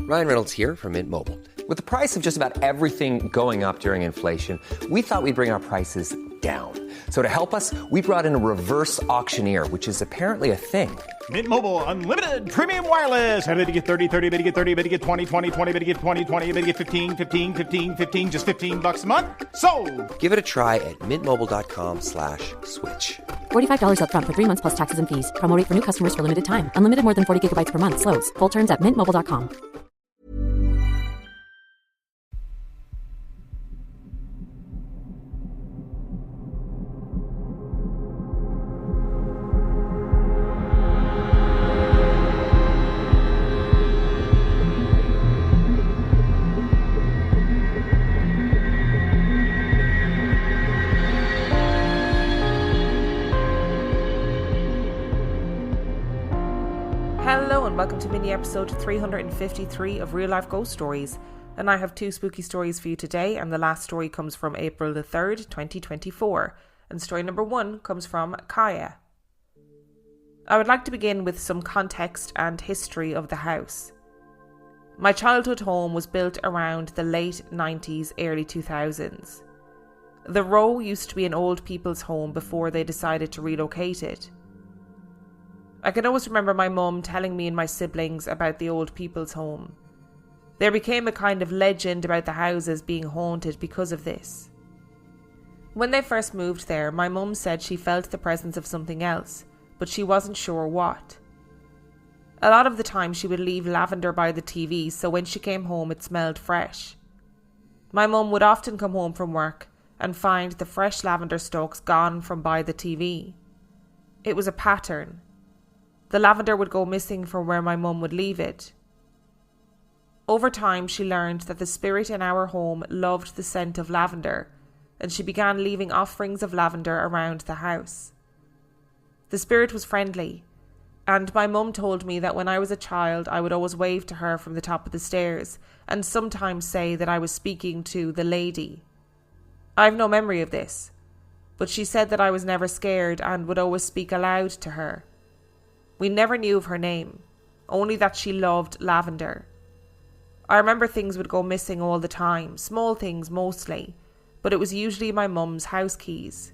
Ryan Reynolds here from Mint Mobile. With the price of just about everything going up during inflation, we thought we'd bring our prices down. So to help us, we brought in a reverse auctioneer, which is apparently a thing. Mint Mobile Unlimited Premium Wireless. How to get 30, 30, bit to get 30, bit to get 20, 20, 20, bit to get 20, 20, bit to get 15, 15, 15, 15, just $15 a month? Sold! Give it a try at mintmobile.com/switch. $45 up front for 3 months plus taxes and fees. Promo rate for new customers for limited time. Unlimited more than 40 gigabytes per month. Slows full terms at mintmobile.com. Hello and welcome to mini episode 353 of Real Life Ghost Stories, and I have 2 spooky stories for you today, and the last story comes from April the 3rd, 2024, and story number 1 comes from Kiah. I would like to begin with some context and history of the house. My childhood home was built around the late 90s, early 2000s. The row used to be an old people's home before they decided to relocate it. I can always remember my mum telling me and my siblings about the old people's home. There became a kind of legend about the houses being haunted because of this. When they first moved there, my mum said she felt the presence of something else, but she wasn't sure what. A lot of the time she would leave lavender by the TV, so when she came home it smelled fresh. My mum would often come home from work and find the fresh lavender stalks gone from by the TV. It was a pattern. The lavender would go missing from where my mum would leave it. Over time, she learned that the spirit in our home loved the scent of lavender, and she began leaving offerings of lavender around the house. The spirit was friendly, and my mum told me that when I was a child, I would always wave to her from the top of the stairs, and sometimes say that I was speaking to the lady. I have no memory of this, but she said that I was never scared and would always speak aloud to her. We never knew of her name, only that she loved lavender. I remember things would go missing all the time, small things mostly, but it was usually my mum's house keys.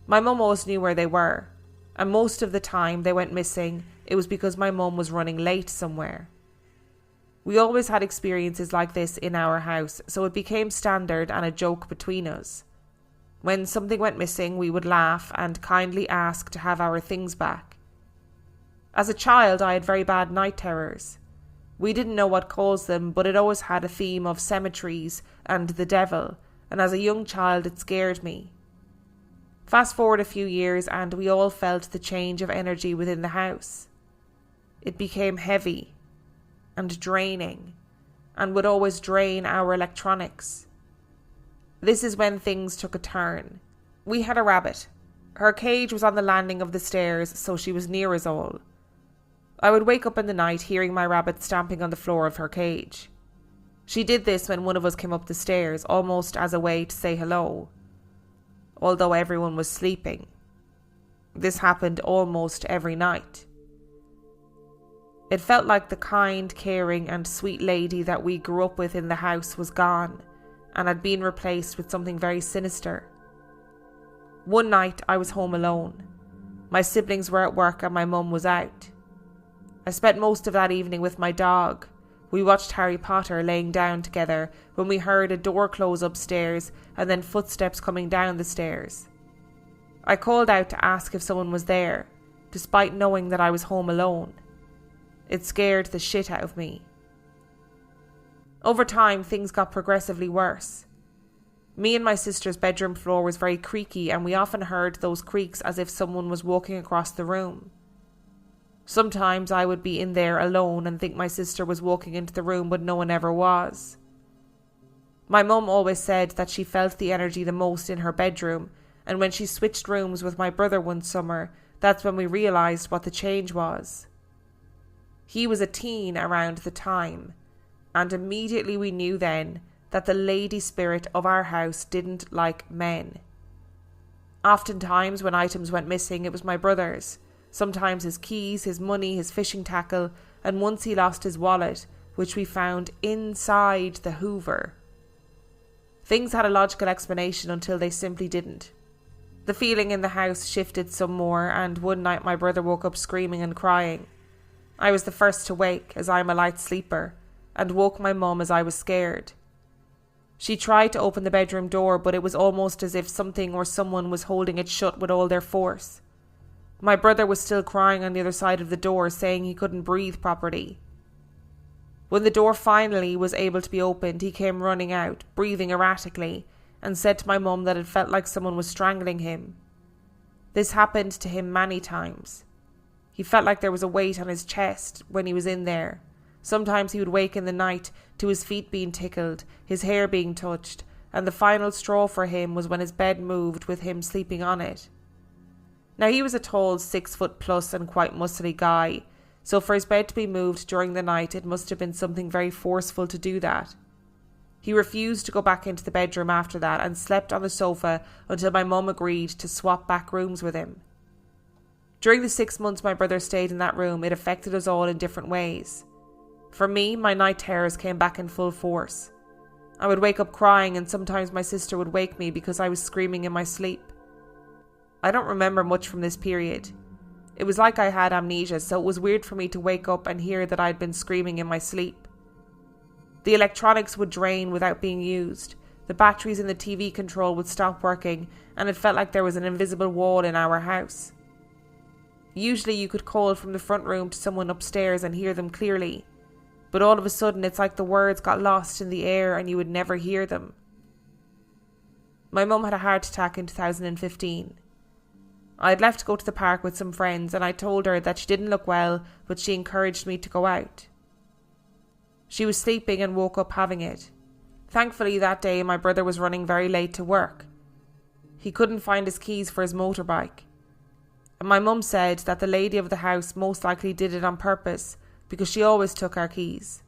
My mum always knew where they were, and most of the time they went missing, it was because my mum was running late somewhere. We always had experiences like this in our house, so it became standard and a joke between us. When something went missing, we would laugh and kindly ask to have our things back. As a child, I had very bad night terrors. We didn't know what caused them, but it always had a theme of cemeteries and the devil, and as a young child it scared me. Fast forward a few years and we all felt the change of energy within the house. It became heavy and draining, and would always drain our electronics. This is when things took a turn. We had a rabbit. Her cage was on the landing of the stairs, so she was near us all. I would wake up in the night hearing my rabbit stamping on the floor of her cage. She did this when one of us came up the stairs, almost as a way to say hello, although everyone was sleeping. This happened almost every night. It felt like the kind, caring and sweet lady that we grew up with in the house was gone and had been replaced with something very sinister. One night I was home alone. My siblings were at work and my mum was out. I spent most of that evening with my dog. We watched Harry Potter laying down together when we heard a door close upstairs and then footsteps coming down the stairs. I called out to ask if someone was there, despite knowing that I was home alone. It scared the shit out of me. Over time, things got progressively worse. Me and my sister's bedroom floor was very creaky, and we often heard those creaks as if someone was walking across the room. Sometimes I would be in there alone and think my sister was walking into the room, but no one ever was. My mum always said that she felt the energy the most in her bedroom, and when she switched rooms with my brother one summer, that's when we realised what the change was. He was a teen around the time, and immediately we knew then that the lady spirit of our house didn't like men. Oftentimes when items went missing, it was my brother's. Sometimes his keys, his money, his fishing tackle, and once he lost his wallet, which we found inside the Hoover. Things had a logical explanation until they simply didn't. The feeling in the house shifted some more, and one night my brother woke up screaming and crying. I was the first to wake, as I am a light sleeper, and woke my mum as I was scared. She tried to open the bedroom door, but it was almost as if something or someone was holding it shut with all their force. My brother was still crying on the other side of the door, saying he couldn't breathe properly. When the door finally was able to be opened, he came running out, breathing erratically, and said to my mum that it felt like someone was strangling him. This happened to him many times. He felt like there was a weight on his chest when he was in there. Sometimes he would wake in the night to his feet being tickled, his hair being touched, and the final straw for him was when his bed moved with him sleeping on it. Now he was a tall 6 foot plus and quite muscly guy, so for his bed to be moved during the night it must have been something very forceful to do that. He refused to go back into the bedroom after that and slept on the sofa until my mum agreed to swap back rooms with him. During the 6 months my brother stayed in that room, it affected us all in different ways. For me, my night terrors came back in full force. I would wake up crying, and sometimes my sister would wake me because I was screaming in my sleep. I don't remember much from this period. It was like I had amnesia, so it was weird for me to wake up and hear that I'd been screaming in my sleep. The electronics would drain without being used. The batteries in the TV control would stop working, and it felt like there was an invisible wall in our house. Usually you could call from the front room to someone upstairs and hear them clearly, but all of a sudden it's like the words got lost in the air and you would never hear them. My mum had a heart attack in 2015. I had left to go to the park with some friends, and I told her that she didn't look well, but she encouraged me to go out. She was sleeping and woke up having it. Thankfully that day my brother was running very late to work. He couldn't find his keys for his motorbike. And my mum said that the lady of the house most likely did it on purpose because she always took our keys.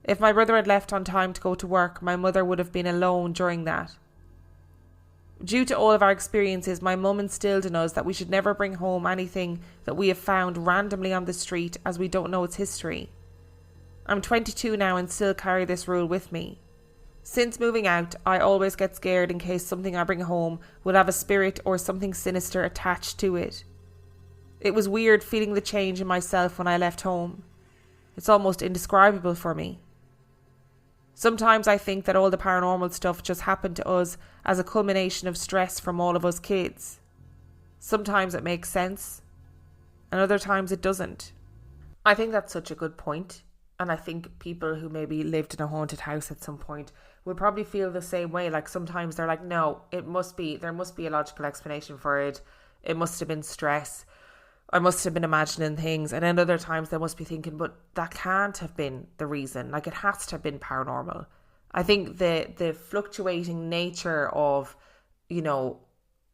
If my brother had left on time to go to work, my mother would have been alone during that. Due to all of our experiences, my mum instilled in us that we should never bring home anything that we have found randomly on the street, as we don't know its history. I'm 22 now and still carry this rule with me. Since moving out, I always get scared in case something I bring home will have a spirit or something sinister attached to it. It was weird feeling the change in myself when I left home. It's almost indescribable for me. Sometimes I think that all the paranormal stuff just happened to us as a culmination of stress from all of us kids. Sometimes it makes sense, and other times it doesn't. I think that's such a good point. And I think people who maybe lived in a haunted house at some point would probably feel the same way. Like sometimes they're like, no, there must be a logical explanation for it. It must have been stress. I must have been imagining things. And then other times they must be thinking, but that can't have been the reason. Like it has to have been paranormal. I think the fluctuating nature of,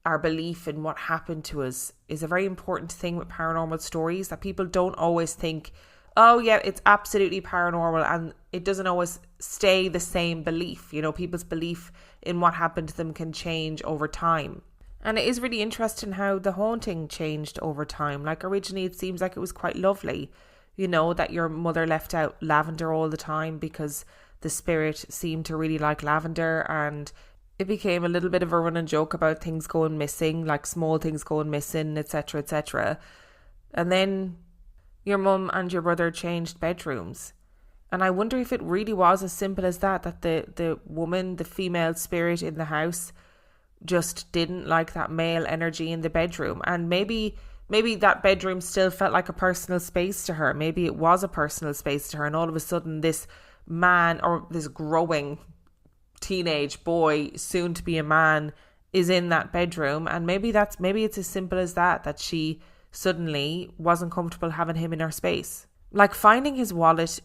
our belief in what happened to us is a very important thing with paranormal stories, that people don't always think, oh yeah, it's absolutely paranormal, and it doesn't always stay the same belief. People's belief in what happened to them can change over time. And it is really interesting how the haunting changed over time. Like originally it seems like it was quite lovely, that your mother left out lavender all the time because the spirit seemed to really like lavender, and it became a little bit of a running joke about things going missing, like small things going missing, etc., etc. And then your mum and your brother changed bedrooms. And I wonder if it really was as simple as that the woman, the female spirit in the house, just didn't like that male energy in the bedroom. And maybe that bedroom still felt like a personal space to her. Maybe it was a personal space to her, and all of a sudden this man, or this growing teenage boy, soon to be a man, is in that bedroom. And maybe it's as simple as that she suddenly wasn't comfortable having him in her space. Like finding his wallet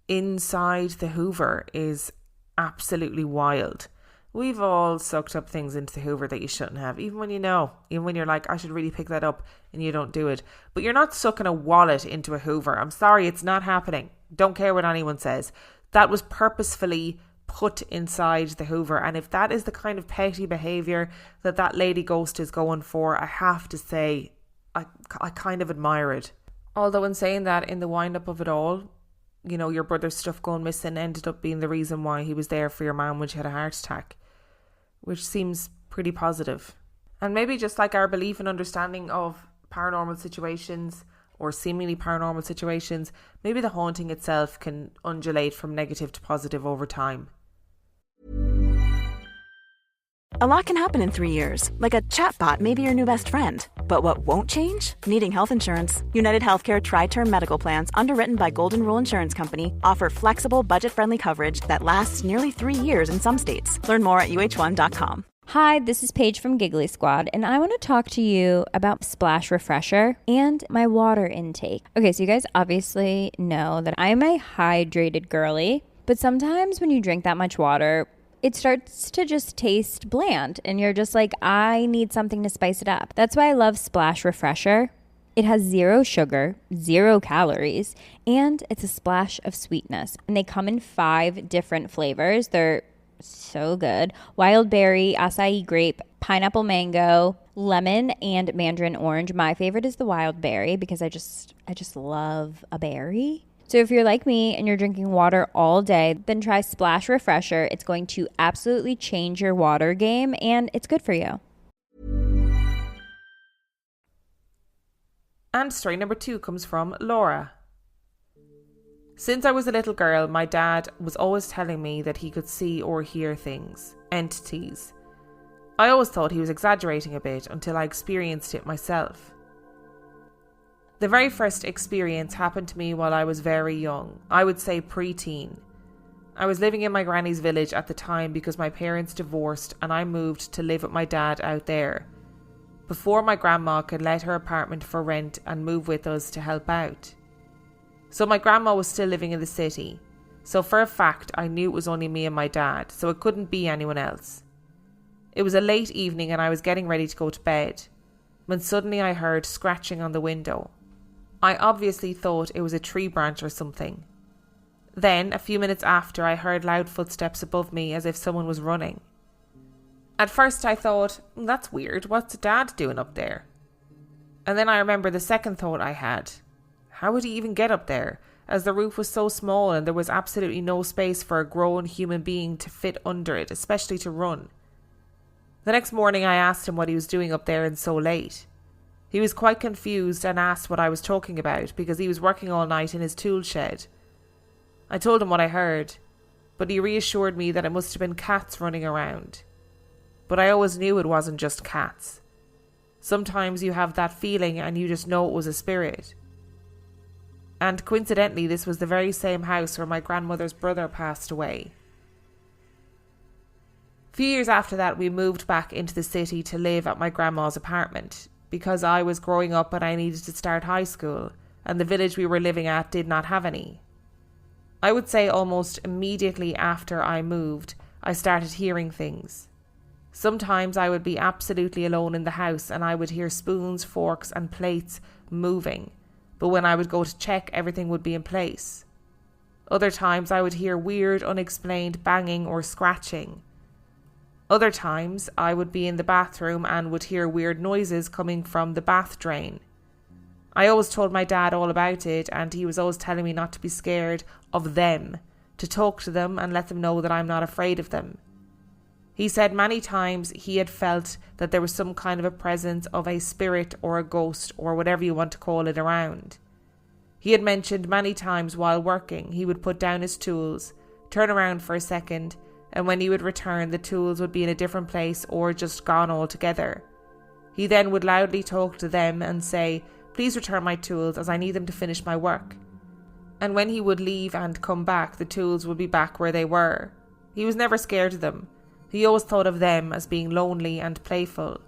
inside the Hoover is absolutely wild. We've all sucked up things into the Hoover that you shouldn't have, even when you're like, I should really pick that up, and you don't do it. But you're not sucking a wallet into a Hoover. I'm sorry, it's not happening. Don't care what anyone says. That was purposefully put inside the Hoover. And if that is the kind of petty behaviour that lady ghost is going for, I have to say, I kind of admire it. Although in saying that, in the wind up of it all, your brother's stuff going missing ended up being the reason why he was there for your mum when she had a heart attack, which seems pretty positive. And maybe just like our belief and understanding of paranormal situations or seemingly paranormal situations, maybe the haunting itself can undulate from negative to positive over time. A lot can happen in 3 years, like a chatbot may be your new best friend. But what won't change? Needing health insurance. United Healthcare Tri-Term Medical Plans, underwritten by Golden Rule Insurance Company, offer flexible, budget-friendly coverage that lasts nearly 3 years in some states. Learn more at uh1.com. Hi, this is Paige from Giggly Squad, and I want to talk to you about Splash Refresher and my water intake. Okay, so you guys obviously know that I'm a hydrated girly, but sometimes when you drink that much water, it starts to just taste bland, and you're just like, I need something to spice it up. That's why I love Splash Refresher. It has 0 sugar, 0 calories, and it's a splash of sweetness. And they come in 5 different flavors. They're so good. Wild berry, acai grape, pineapple mango, lemon, and mandarin orange. My favorite is the wild berry because I just love a berry. So if you're like me and you're drinking water all day, then try Splash Refresher. It's going to absolutely change your water game, and it's good for you. And story number 2 comes from Laura. Since I was a little girl, my dad was always telling me that he could see or hear things, entities. I always thought he was exaggerating a bit until I experienced it myself. The very first experience happened to me while I was very young. I would say pre-teen. I was living in my granny's village at the time because my parents divorced and I moved to live with my dad out there, before my grandma could let her apartment for rent and move with us to help out. So my grandma was still living in the city. So for a fact, I knew it was only me and my dad, so it couldn't be anyone else. It was a late evening and I was getting ready to go to bed, when suddenly I heard scratching on the window. I obviously thought it was a tree branch or something. Then, a few minutes after, I heard loud footsteps above me as if someone was running. At first I thought, that's weird, what's Dad doing up there? And then I remember the second thought I had. How would he even get up there, as the roof was so small and there was absolutely no space for a grown human being to fit under it, especially to run. The next morning I asked him what he was doing up there and so late. He was quite confused and asked what I was talking about because he was working all night in his tool shed. I told him what I heard, but he reassured me that it must have been cats running around. But I always knew it wasn't just cats. Sometimes you have that feeling and you just know it was a spirit. And coincidentally, this was the very same house where my grandmother's brother passed away. A few years after that, we moved back into the city to live at my grandma's apartment, because I was growing up and I needed to start high school, and the village we were living at did not have any. I would say almost immediately after I moved, I started hearing things. Sometimes I would be absolutely alone in the house and I would hear spoons, forks and plates moving, but when I would go to check, everything would be in place. Other times I would hear weird, unexplained banging or scratching. Other times, I would be in the bathroom and would hear weird noises coming from the bath drain. I always told my dad all about it, and he was always telling me not to be scared of them, to talk to them and let them know that I'm not afraid of them. He said many times he had felt that there was some kind of a presence of a spirit or a ghost or whatever you want to call it around. He had mentioned many times while working he would put down his tools, turn around for a second, and when he would return, the tools would be in a different place or just gone altogether. He then would loudly talk to them and say, "Please return my tools as I need them to finish my work." And when he would leave and come back, the tools would be back where they were. He was never scared of them. He always thought of them as being lonely and playful.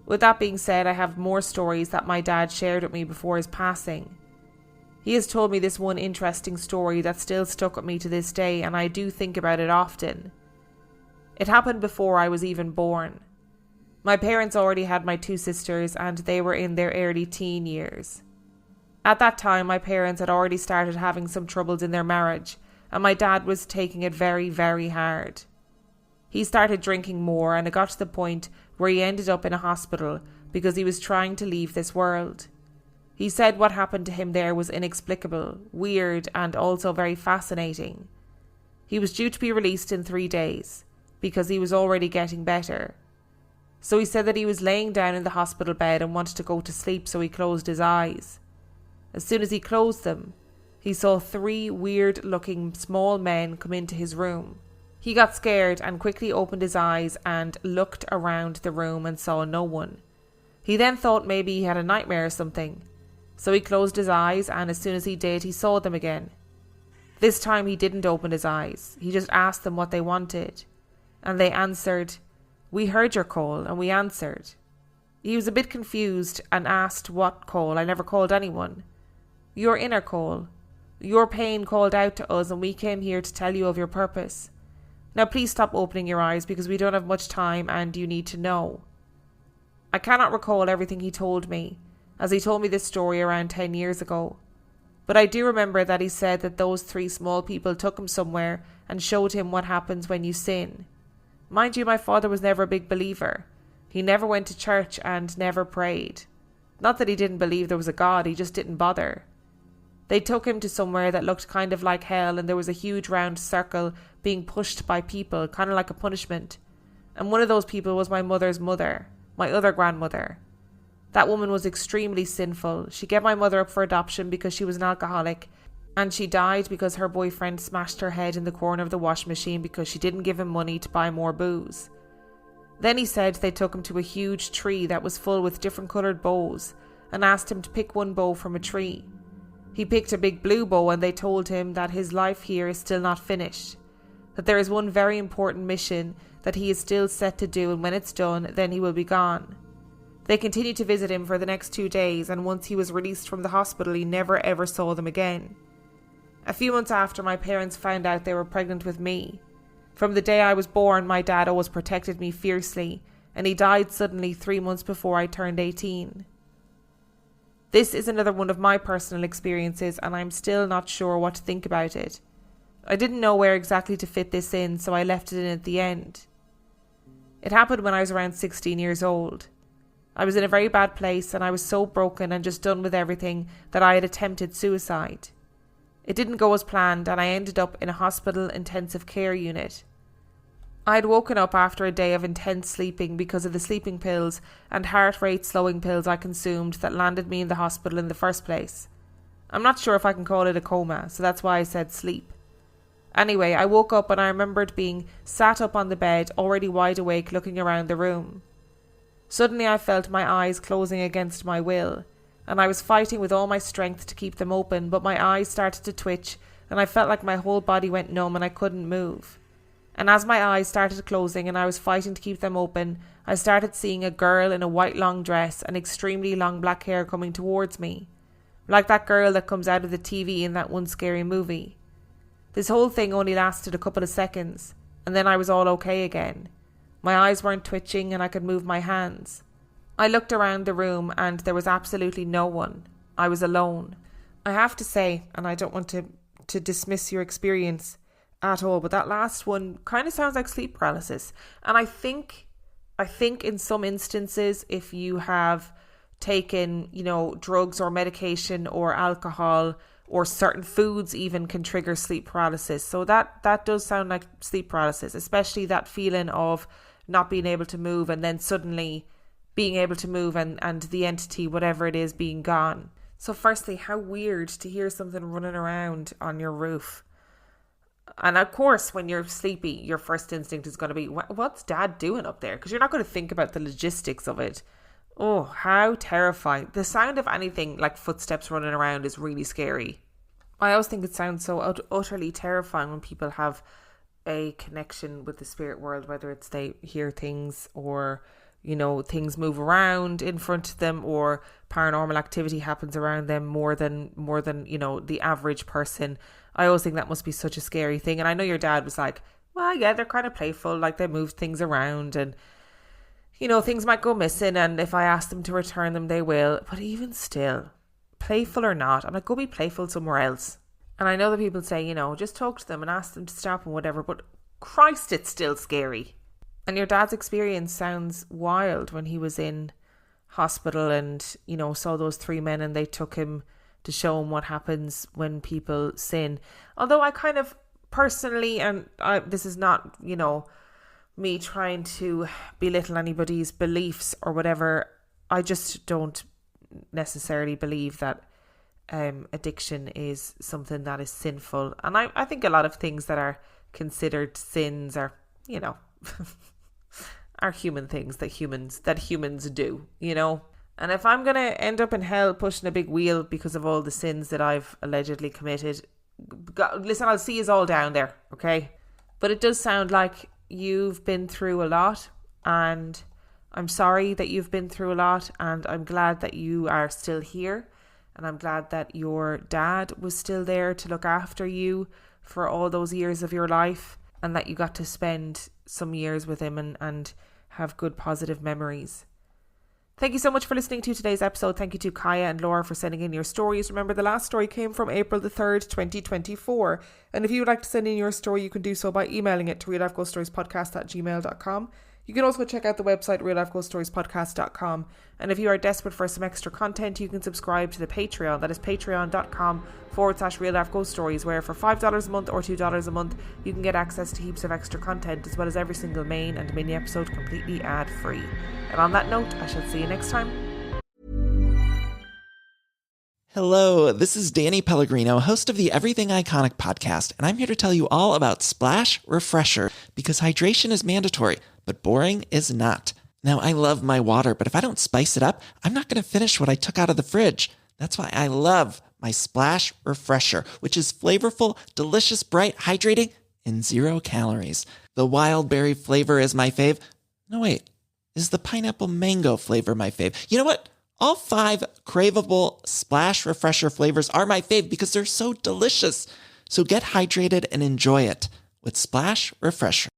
With that being said, I have more stories that my dad shared with me before his passing. He has told me this one interesting story that still stuck with me to this day, and I do think about it often. It happened before I was even born. My parents already had my 2 sisters and they were in their early teen years. At that time, my parents had already started having some troubles in their marriage, and my dad was taking it very, very hard. He started drinking more, and it got to the point where he ended up in a hospital because he was trying to leave this world. He said what happened to him there was inexplicable, weird, and also very fascinating. He was due to be released in 3 days because he was already getting better. So he said that he was laying down in the hospital bed and wanted to go to sleep, so he closed his eyes. As soon as he closed them, he saw 3 weird-looking small men come into his room. He got scared and quickly opened his eyes and looked around the room and saw no one. He then thought maybe he had a nightmare or something. So he closed his eyes, and as soon as he did, he saw them again. This time he didn't open his eyes. He just asked them what they wanted. And they answered, "We heard your call and we answered." He was a bit confused and asked, "What call? I never called anyone." "Your inner call. Your pain called out to us and we came here to tell you of your purpose. Now please stop opening your eyes because we don't have much time and you need to know." I cannot recall everything he told me, as he told me this story around 10 years ago. But I do remember that he said that those 3 small people took him somewhere and showed him what happens when you sin. Mind you, my father was never a big believer. He never went to church and never prayed. Not that he didn't believe there was a God, he just didn't bother. They took him to somewhere that looked kind of like hell, and there was a huge round circle being pushed by people, kind of like a punishment. And one of those people was my mother's mother, my other grandmother. That woman was extremely sinful. She gave my mother up for adoption because she was an alcoholic, and she died because her boyfriend smashed her head in the corner of the washing machine because she didn't give him money to buy more booze. Then he said they took him to a huge tree that was full with different coloured bows and asked him to pick one bow from a tree. He picked a big blue bow, and they told him that his life here is still not finished, that there is one very important mission that he is still set to do, and when it's done, then he will be gone. They continued to visit him for the next 2 days, and once he was released from the hospital, he never ever saw them again. A few months after, my parents found out they were pregnant with me. From the day I was born, my dad always protected me fiercely, and he died suddenly 3 months before I turned 18. This is another one of my personal experiences, and I'm still not sure what to think about it. I didn't know where exactly to fit this in, so I left it in at the end. It happened when I was around 16 years old. I was in a very bad place, and I was so broken and just done with everything that I had attempted suicide. It didn't go as planned, and I ended up in a hospital intensive care unit. I had woken up after a day of intense sleeping because of the sleeping pills and heart rate slowing pills I consumed that landed me in the hospital in the first place. I'm not sure if I can call it a coma, so that's why I said sleep. Anyway, I woke up and I remembered being sat up on the bed, already wide awake, looking around the room. Suddenly I felt my eyes closing against my will, and I was fighting with all my strength to keep them open, but my eyes started to twitch and I felt like my whole body went numb and I couldn't move. And as my eyes started closing and I was fighting to keep them open, I started seeing a girl in a white long dress and extremely long black hair coming towards me, like that girl that comes out of the TV in that one scary movie. This whole thing only lasted a couple of seconds, and then I was all okay again. My eyes weren't twitching and I could move my hands. I looked around the room and there was absolutely no one. I was alone. I have to say, and I don't want to dismiss your experience at all, but that last one kind of sounds like sleep paralysis. And I think in some instances, if you have taken, drugs or medication or alcohol or certain foods even can trigger sleep paralysis. So that does sound like sleep paralysis, especially that feeling of not being able to move and then suddenly being able to move and the entity, whatever it is, being gone. So firstly, how weird to hear something running around on your roof. And of course, when you're sleepy, your first instinct is going to be, what's Dad doing up there? Because you're not going to think about the logistics of it. Oh, how terrifying. The sound of anything like footsteps running around is really scary. I always think it sounds so utterly terrifying when people have a connection with the spirit world, whether it's they hear things or, things move around in front of them or paranormal activity happens around them more than, the average person. I always think that must be such a scary thing. And I know your dad was like, well, yeah, they're kind of playful, like they move things around and, things might go missing. And if I ask them to return them, they will. But even still, playful or not, I'm like, go be playful somewhere else. And I know that people say, just talk to them and ask them to stop and whatever. But Christ, it's still scary. And your dad's experience sounds wild when he was in hospital and, you know, saw those three men and they took him to show him what happens when people sin. Although I kind of personally, and this is not, you know, me trying to belittle anybody's beliefs or whatever, I just don't necessarily believe that addiction is something that is sinful. And I think a lot of things that are considered sins are, you know, are human things that humans do, you know. And if I'm going to end up in hell pushing a big wheel because of all the sins that I've allegedly committed, God, listen, I'll see you all down there, okay? But it does sound like you've been through a lot, and I'm sorry that you've been through a lot, and I'm glad that you are still here, and I'm glad that your dad was still there to look after you for all those years of your life, and that you got to spend some years with him and have good positive memories. Thank you so much for listening to today's episode. Thank you to Kiah and Laura for sending in your stories. Remember, the last story came from April the 3rd, 2024. And if you would like to send in your story, you can do so by emailing it to reallifeghoststoriespodcast@gmail.com. You can also check out the website reallifeghoststoriespodcast.com. And if you are desperate for some extra content, you can subscribe to the Patreon. That is patreon.com/reallifeghoststories, where for $5 a month or $2 a month, you can get access to heaps of extra content, as well as every single main and mini episode completely ad-free. And on that note, I shall see you next time. Hello, this is Danny Pellegrino, host of the Everything Iconic podcast, and I'm here to tell you all about Splash Refresher, because hydration is mandatory, but boring is not. Now, I love my water, but if I don't spice it up, I'm not going to finish what I took out of the fridge. That's why I love my Splash Refresher, which is flavorful, delicious, bright, hydrating, and 0 calories. The wild berry flavor is my fave. No, wait. Is the pineapple mango flavor my fave? You know what? All 5 craveable Splash Refresher flavors are my fave because they're so delicious. So get hydrated and enjoy it with Splash Refresher.